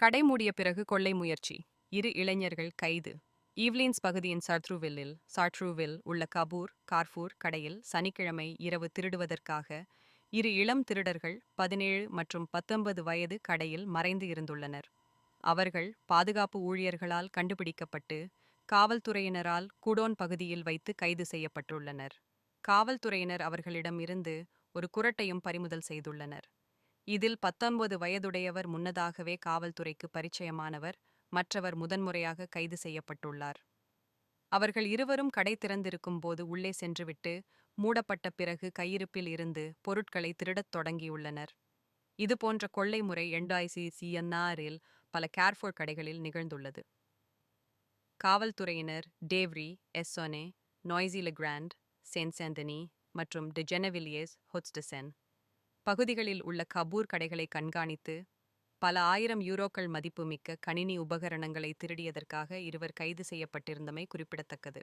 கடை மூடிய பிறகு கொள்ளை முயற்சி. இரு இளைஞர்கள் கைது. ஈவ்லின்ஸ் பகுதியின் சார்ட்ரூவில் உள்ள கார்ஃபூர் கடையில் சனிக்கிழமை இரவு திருடுவதற்காக இரு இளம் திருடர்கள் 17 மற்றும் 19 வயது கடையில் மறைந்து இருந்துள்ளனர். அவர்கள் பாதுகாப்பு ஊழியர்களால் கண்டுபிடிக்கப்பட்டு காவல்துறையினரால் குடோன் பகுதியில் வைத்து கைது செய்யப்பட்டுள்ளனர். காவல்துறையினர் அவர்களிடம் இருந்து ஒரு குறட்டையும் பறிமுதல் செய்துள்ளனர். இதில் 19 வயதுடையவர் முன்னதாகவே காவல்துறைக்கு பரிச்சயமானவர், மற்றவர் முதன்முறையாக கைது செய்யப்பட்டுள்ளார். அவர்கள் இருவரும் கடை திறந்திருக்கும் போது உள்ளே சென்றுவிட்டு மூடப்பட்ட பிறகு கையிருப்பில் இருந்து பொருட்களை திருடத் தொடங்கியுள்ளனர். இதுபோன்ற கொள்ளை முறை 2016இல் பல கேர்ஃபோர் கடைகளில் நிகழ்ந்துள்ளது. காவல்துறையினர் டேவ்ரி, எஸ்ஸோனே, நோய்ஸி லெக்ராண்ட், சென்ட்-சாந்தனி மற்றும் டி ஜெனவிலியேஸ் ஹொட்ஸ்டசென் பகுதிகளில் உள்ள கபூர் கடைகளை கண்காணித்து பல ஆயிரம் யூரோக்கள் மதிப்புமிக்க கணினி உபகரணங்களை திருடியதற்காக இருவர் கைது செய்யப்பட்டிருந்தமை குறிப்பிடத்தக்கது.